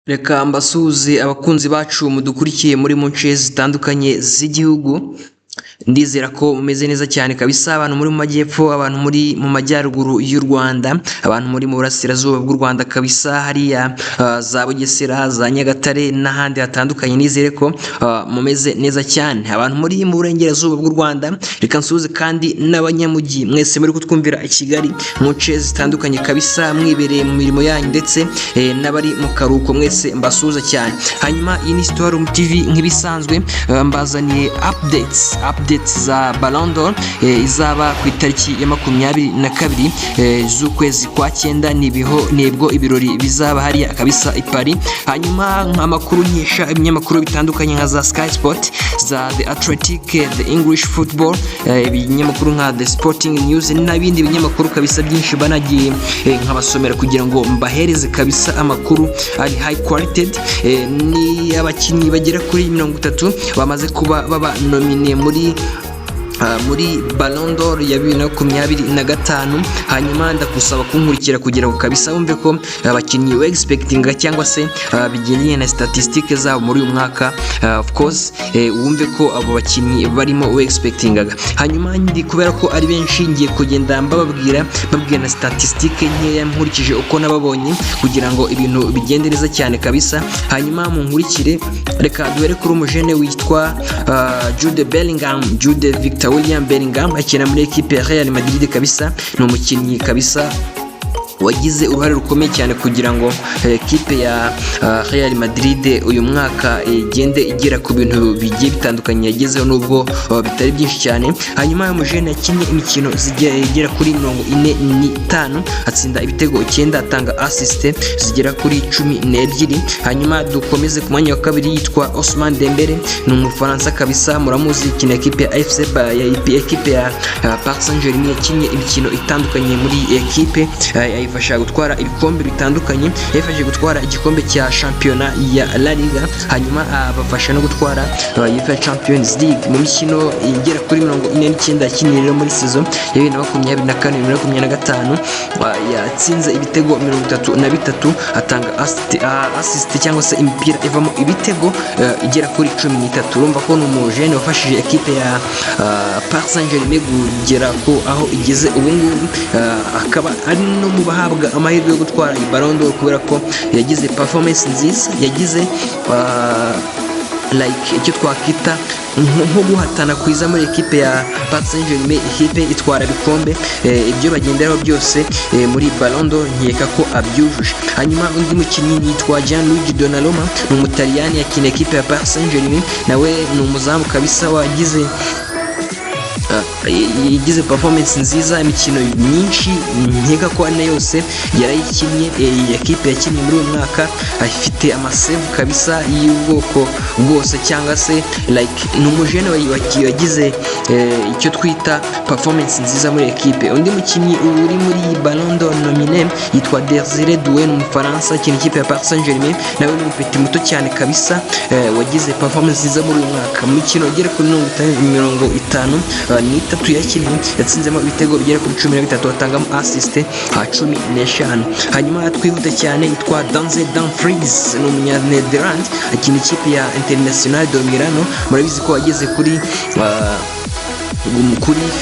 Reka mbasuhuze abakunzi bacu mudukurikiye muri mu nce zitandukanye z'igihugu. Ndizera ko mumeze neza cyane kabisa, abantu muri mu majyepfo, abantu muri mu majyaruguru y'u Rwanda, abantu muri mu burasirazuba bw'u Rwanda kabisa, hariya za Bugesera, za Nyagatare n'ahandi hatandukanye. Nizere ko mumeze neza cyane. Abantu muri mu burengerazuba bw'u Rwanda, reka nsuhuze kandi n'abanyamujyi mwese muri kutwumvira i Kigali mu nce zitandukanye kabisa, mwibereye mu mirimo yanyu ndetse n'abari mu karuhuko mwese mbasuhuza cyane. Hanyuma iyi ni Storyroom TV nk'ibisanzwe, mbazaniye updates za Ballon d'Or izaba ku itariki ya 22 z'ukwezi kwa 9, nibwo ibirori bizaba hariya kabisa i Paris. Hanyuma amakuru nkesha ibinyamakuru bitandukanye nka za Sky Sport, za The Athletic, The English Football, ibinyamakuru nka The Sporting News n'ibindi binyamakuru kabisa byinshi banagiye nkabasomera kugira ngo mbahereze kabisa amakuru ari high quality. Ni abakinnyi bagera kuri 30 bamaze kuba baba nomine muri Ballon d'Or ya 2025. Hanyuma ndakusaba kunkurikira kugira ngo kabisa wumve ko abakinnyi we expectinga cyangwa se bigendanye na statistics zabo muri uyu mwaka, of course wumve ko abo bakinnyi barimo we expectingaga. Hanyuma ndi kubera ko ari benshi ngiye kugenda babwira na statistics nkeya nkurikije uko nababonye kugira ngo ibintu bigende neza cyane kabisa. Hanyuma mu nkurikire, reka duhere kuri umujene witwa Jude Victor William Bellingham, akina muri equipe ya Real Madrid kabisa. Ni umukinnyi kabisa wagize uruhare rukomeye cyane kugira ngo equipe ya Real Madrid uyu mwaka igende igera ku bintu bigiye bitandukanye yagezeho, nubwo bitari byinshi cyane. Hanyuma uyu mujene yakinnye imikino zigera kuri 45, atsinda ibitego 9, atanga assist zigera kuri 12. Hanyuma dukomeze ku mwanya wa kabiri, yitwa Ousmane Dembele, ni umufaransa kabisa, muramuzi, ikina equipe ya equipe ya Paris Saint-Germain. Yakinnye imikino itandukanye muri equipe, yifasha gutwara ibikombe bitandukanye, yifashije gutwara igikombe cya shampiyona ya La Liga, hanyuma bafasha no gutwara UEFA Champions League mu mikino igera kuri 49 yakinira muri saison ya 2024-2025. Yatsinze ibitego 33, atanga assist cyangwa se imipira ivamo ibitego igera kuri 13. Urumva ko ni umujene wafashije equipe ya Paris Saint-Germain kugera ko aho igeze ubu ngubu, akaba ari no mu bahabwa amahirwe yo gutwara Ballon d'Or kubera ko yagize performance nziza, yagize icyo twakita nko guhatana kwiza muri equipe ya Paris Saint-Germain. Equipe itwara ibikombe, ibyo bagenderaho byose muri Ballon d'Or nkeka ko abyujuje. Hanyuma undi mukinnyi yitwa Gianluigi Donnarumma, ni umutaliyani, yakina equipe ya Paris Saint-Germain, nawe ni umuzamu kabisa yagize performance nziza, imikino myinshi nkeka ko ane yose yarayikinnye. Equipe yakinnye muri uyu mwaka afite amasave kabisa y'ubwoko bwose, cyangwa se ni umujene wagize icyo twita performance nziza muri equipe. Undi mukinnyi uri muri Ballon d'Or nomine yitwa Desire Doué, umufaransa, akina equipe ya Paris Saint-Germain, nawe ni umupeti muto cyane kabisa, wagize performance nziza muri uyu mwaka. Mu mikino igera kuri 53 yakinnye, yatsinzemo ibitego bigera kuri 13, atangamo assist 15. Hanyuma twihute cyane, yitwa Denzel Dumfries, ni umunya-Netherlands, akina ikipe ya International de Milano. Murabizi ko ageze kuri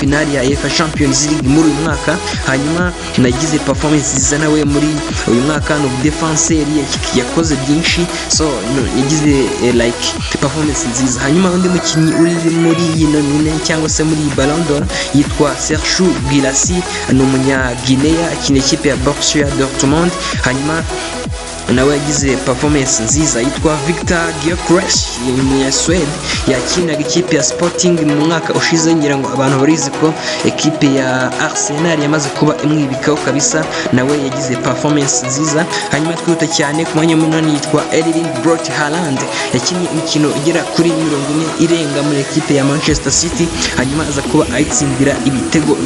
finali ya UEFA Champions League muri uyu mwaka. Hanyuma nagize performance nziza nawe muri uyu mwaka, no defenseur yakoze byinshi, so yagize performance nziza. Hanyuma undi mukinnyi uri muri iyi nomine cyangwa se muri Ballon d'Or yitwa Serhou Guirassy, ni umunya-Guinea, akina ikipe ya Borussia Dortmund. Hanyuma nawe yagize performance nziza. Yitwa Victor Gyökeres, umunya-Sweden, yakinaga ikipe ya Sporting mu mwaka ushize. ngira ngo abantu barizi ko equipe ya Arsenal yamaze kuba imwibikaho kabisa, nawe yagize performance nziza. Hanyuma twihuta cyane ku mwanya munani, yitwa Erling Braut Haaland, yakinnye imikino igera kuri 40 irenga muri equipe ya Manchester City, hanyuma aza kuba ayitsindira ibitego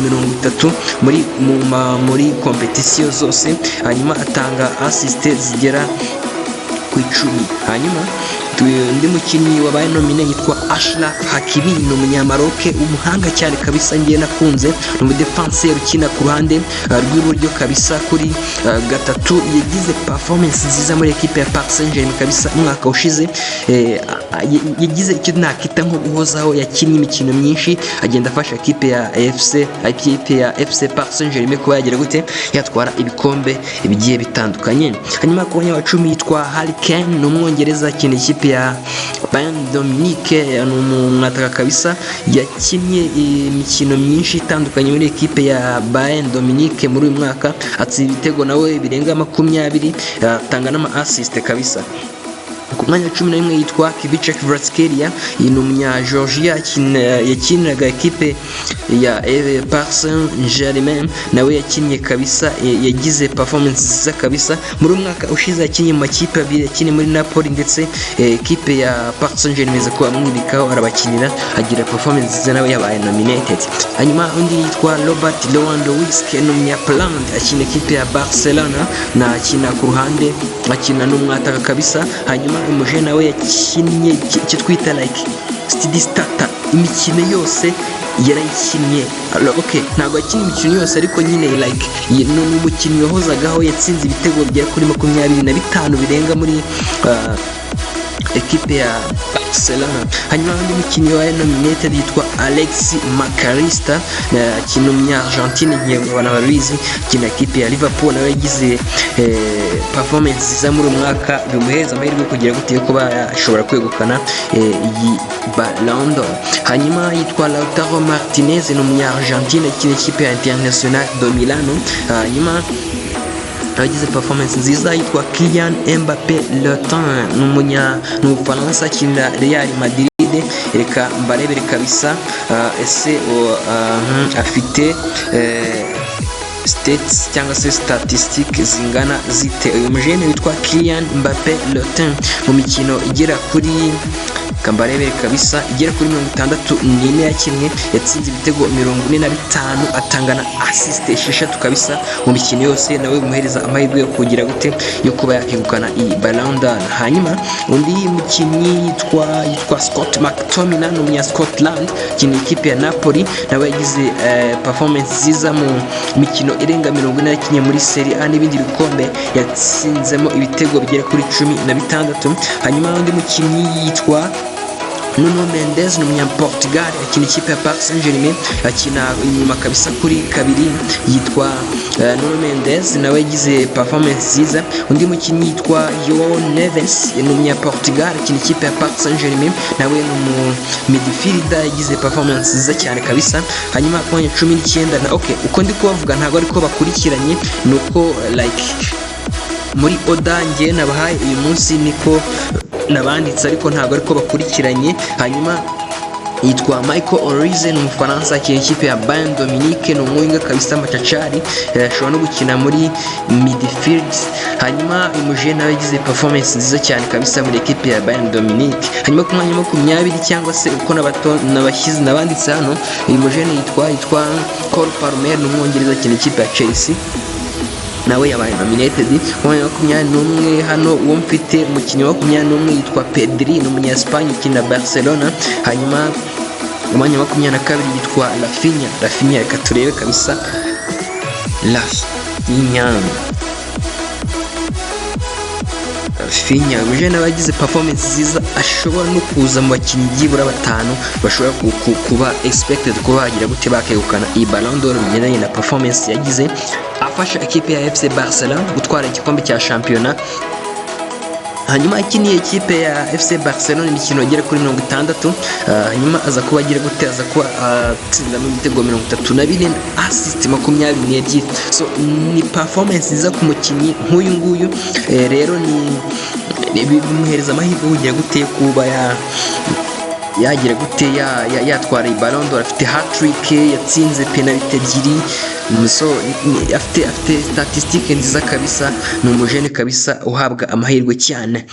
30 muri competition zose, hanyuma atanga assist zigera ku 10. Hanyuma undi mukinnyi wabaye nomine yitwa Achraf Hakimi, ni umunyamaroke umuhanga cyane kabisa, ngiye nakunze, ni umudefenseur ukina ku ruhande rw'iburyo kabisa kuri gatatu, yagize performance nziza muri equipe ya Paris Saint-Germain kabisa umwaka ushize, yagize icyo nakita nko guhozaho, yakinnye imikino myinshi agenda afasha equipe ya FC Paris Saint-Germain kuba yagira gute yatwara ibikombe bigiye bitandukanye. Hanyuma ku mwanya wa 10 yitwa Harry Kane, ni umwongereza akina ikipe ya Bayern Dominique, ni umwataka kabisa, yakinnye imikino myinshi itandukanye muri equipe ya Bayern Dominique muri uyu mwaka, atsinda ibitego nawe birenga 20, atanga n'ama assist kabisa. Ku mwanya wa 11 yitwa Khvicha Kvaratskhelia, ni umunya Georgia yakiniraga equipe ya Paris Saint-Germain, nawe yakinnye kabisa, yagize performance nziza kabisa muri umwaka ushize, yakinnye mu makipe abiri, yakinnye muri Napoli ndetse equipe ya Paris Saint-Germain iza kuba amwibikaho arabakinira, agira performance nziza nawe yabaye nominated. Hanyuma undi yitwa Robert Lewandowski, ni umunya Poland akina equipe ya Barcelona, na akina ku ruhande, akina n'umwataka kabisa. Hanyuma umuje nawe yakinnye icyo twita like steady starter, imikino yose yarayikinnye. Okay, ntabwo yakinnye imikino yose ariko nyine like ni umukinnyi wahozagaho, yatsinze ibitego bigera kuri 25 birenga muri equipe ya Barcelona. Hanyuma undi mukinnyi wa nominated yitwa Alexis McAllister, akina umunya Argentine, nk'abantu babizi, akina equipe ya Liverpool, nawe yagize performance nziza muri umwaka, bimuhereza amahirwe kugira gute kuba ashobora kwegukana iyi Ballon d'Or. Hanyuma yitwa Lautaro Martinez, ni umunya Argentine, akina equipe ya Internacional de Milano. Hanyuma abagize performance nziza yitwa Kylian Mbappé Leton, ni Ufaransa, akina Real Madrid. Reka mbarebere kabisa ese afite stats cyangwa se statistics zingana zite. Uyu mujene witwa Kylian Mbappé Leton mu mikino igera kuri kambarebere kabisa igera kuri 64 yakinnye, yatsinze ibitego 45, atangana assist 6 kabisa mu mikino yose, nawe umuhereza amahirwe yo kugira gute yo kuba yakegukana iyi Ballon d'Or. Hanyuma undi mukinnyi yitwa Scott McTominay, ni umunya Scotland, akina ikipe ya Napoli, nawe yagize performance nziza mu mikino irenga 40 yakinnye muri Serie A n'ibindi bikombe, yatsinzemo ibitego bigera kuri 16. Hanyuma undi mukinnyi yitwa Nuno Mendes, ni umunya Portugal, akina ikipe ya Paris Saint-Germain, akina inyuma kabisa kuri kabiri, yitwa Nuno Mendes, nawe yagize performance nziza. Undi mukinnyi yitwa João Neves, ni umunya Portugal, akina ikipe ya Paris Saint-Germain, nawe ni umu midfielder, yagize performance nziza cyane kabisa. Hanyuma ku mwanya 19 na okay, uko ndi kubavuga ntabwo ariko bakurikiranye, nuko like muri oda ngiye nabahaye uyu munsi niko nabanditse, ariko ntabwo ariko bakurikiranye. Hanyuma yitwa Michael Olise, ni umufaransa, akina ikipe ya Bayern Dominique, ni umwinga kabisa machachari, ashobora no gukina muri midfield. Hanyuma umuje nawe yagize performance nziza cyane kabisa muri equipe ya Bayern Dominique. Hanyuma ku mwanya 20 cyangwa se uko nabashyize nabanditse hano, uyu muje yitwa Cole Palmer, ni umwongereza, akina ikipe ya Chelsea, nawe yabaye nominated. Mwanya 21 hano uwo mfite umukinnyi wa 21 yitwa Pedri, ni umunya Espagne, ukina Barcelona. Hanyuma mwanya 22 yitwa Rafinha, reka turebe kabisa Rafinha umujene wagize performance nziza, ashobora no kuza mu bakinnyi byibura 5 bashobora kuba expected kuba bagira gute bakegukana iyi Ballon d'Or bigendanye na performance yagize, afasha equipe ya FC Barcelona gutwara igikombe cya shampiyona. Hanyuma akiniye equipe ya FC Barcelona imikino igera kuri 60, hanyuma aza kuba agira gute, aza kuba atsinda mu bitego 34, assist 22. So ni performance nziza ku mukinnyi nk'uyu nguyu, rero ni bimuhereza amahirwe kugira gute kuba yagira gute yatwara Ballon d'Or. Afite hat-trick, yatsinze penalty 2, so afite statistique nziza kabisa, ni umujene kabisa uhabwa amahirwe cyane.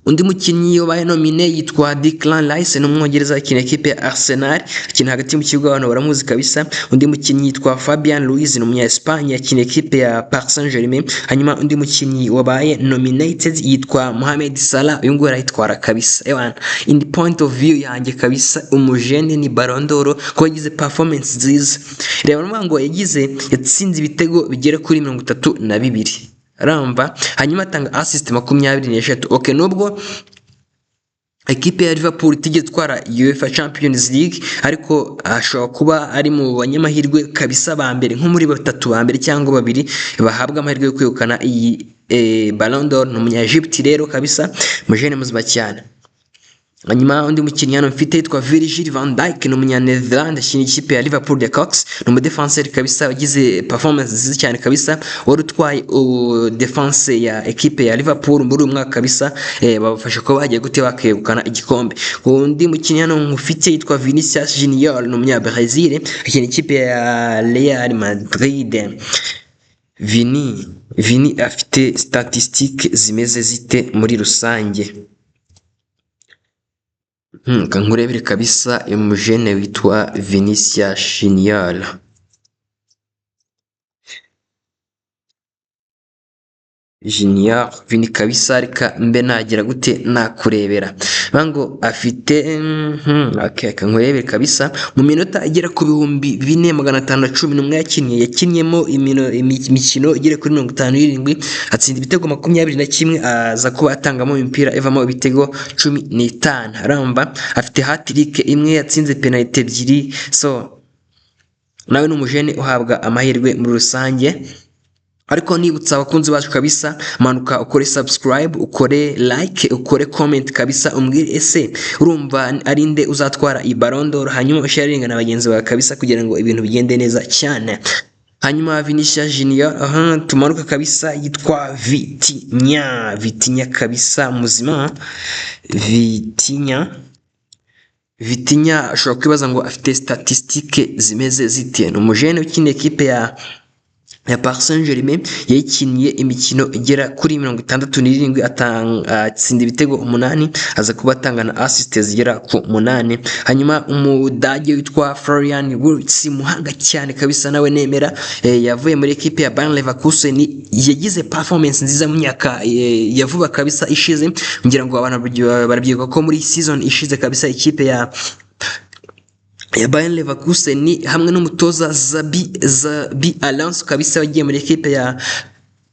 undi mukinnyi wabaye nomine yitwa Declan Rice, ni umwongereza akina ekipe ya Arsenal, akina hagati mu kibuga, abantu baramuzi kabisa. Undi mukinnyi yitwa Fabian Ruiz, ni umunya Espagne, akina ekipe ya Paris Saint-Germain. Hanyuma undi mukinnyi wabaye nominated yitwa Mohamed Salah, uyu nguyu arayitwara kabisa ewana, in the point of view yanjye kabisa, umujene ni Ballon d'Or ko yagize performance nziza. Reba ngo yatsinze ibitego bigera kuri 32 ramba, hanyuma atanga assist 23. Okay, nubwo ekipe ya Liverpool itigeze twara UEFA Champions League, ariko ashobora kuba ari mu banyamahirwe kabisa ba mbere, nko muri batatu ba mbere cyangwa babiri bahabwa amahirwe yo kwegukana iyi Ballon d'Or. Ni umunya Egypt rero kabisa, mujene muzima cyane. Hanyuma undi mukinnyi hano mfite yitwa Virgil van Dijk, ni umunya Netherlands, akina ikipe ya Liverpool de Cox, ni umudefenseur kabisa wagize performance nziza cyane kabisa, wari utwaye defense ya ekipe ya Liverpool muri uyu mwaka kabisa, babafasha ko bagiye gute bakegukana igikombe. Undi mukinnyi hano mfite yitwa Vinicius Junior, ni umunya Brazil, akina ikipe ya Real Madrid. Vini afite statistique zimeze zite muri rusange? Kankurebere kabisa umujene witwa Vinicius Junior. Vini kabisa, reka mbe nagira gute nakurebera bango afite kankurebere kabisa, mu minota igera ku 4511 yakinyemo imikino igera kuri 57, atsinda ibitego 21, aza kuba atangamo imipira evamo ibitego 15 ramba, afite hat-trick imwe, yatsinze penalty 2. So nawe ni umujene uhabwa amahirwe muri rusange. Ariko nibutsa abakunzi bacu kabisa, manuka ukore subscribe, ukore like, ukore comment kabisa, umbwire ese urumva ari nde uzatwara i Ballon d'Or, hanyuma sharinga na bagenzi bawe kabisa kugira ngo ibintu bigende neza cyane. Hanyuma Vinicius Junior, tumanuka kabisa, yitwa Vitinha kabisa, muzima Vitinha ashobora kwibaza ngo afite statistique zimeze zite. Ni umujene ukina ekipe ya Paris Saint-Germain, yakiniye imikino igera kuri 67, atsinda ibitego 8, aza kuba atangana assist zigera ku 8. Hanyuma umudage witwa Florian Wirtz, muhanga cyane kabisa, nawe nemera, yavuye muri ekipe ya Bayer Leverkusen, yagize performance nziza mu myaka yavuba kabisa ishize, ngira ngo abantu barabyibuka ko muri season ishize kabisa ikipe ya Bayer Leverkusen hamwe n'umutoza Xabi Alonso kabisa wagiye muri ekipe ya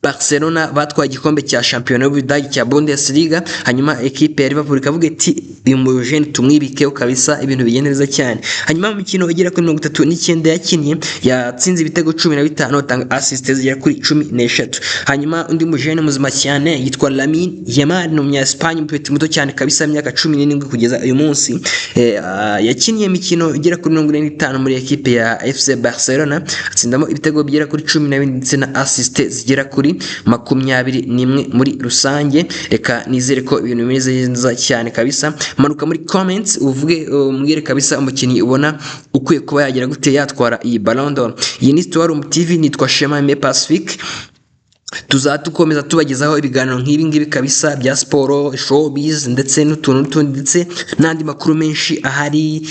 Barcelona batwaye igikombe cya shampiyona y'Ubudage cya Bundesliga. Hanyuma ekipe ya Liverpool ikavuga iti uyu mujene tumwibikeho kabisa, ibintu bigenda neza cyane. Hanyuma mu mikino igera kuri 39 yakinnye, yatsinze ibitego 15, atanga assist zigera kuri 13. Hanyuma undi mujene muzima cyane yitwa Lamine Yamal, ni umunya Espagne, mpeti muto cyane kabisa, imyaka 17 kugeza uyu munsi. Yakinnye imikino igera kuri 45 muri ekipe ya FC Barcelona, atsindamo ibitego bigera kuri 12 ndetse na assist zigera kuri 21 muri rusange. Reka nizere ko ibintu bimeze neza cyane kabisa, manuka muri comments uvuge, umbwire kabisa umukinnyi ubona ukwiye kuba yagira gute yatwara iyi Ballon d'Or. Iyi ni Story TV, nitwa Shema Pacifique, tuzakomeza tubagezaho ibiganiro nk'ibi ngibi kabisa bya siporo, showbiz ndetse n'utuntu ndetse n'andi makuru menshi ahari,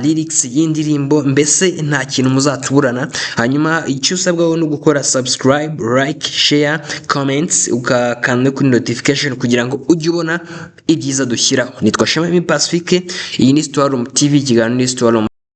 lyrics y'indirimbo, mbese nta kintu muzatuburana. Hanyuma icyo usabwa no gukora subscribe, like, share, comments, ukakanda kuri notification kugira ngo ujye ubona ibyiza dushyiraho. Nitwa Shema Pacifique, iyi ni Story TV, ikiganiro ni Story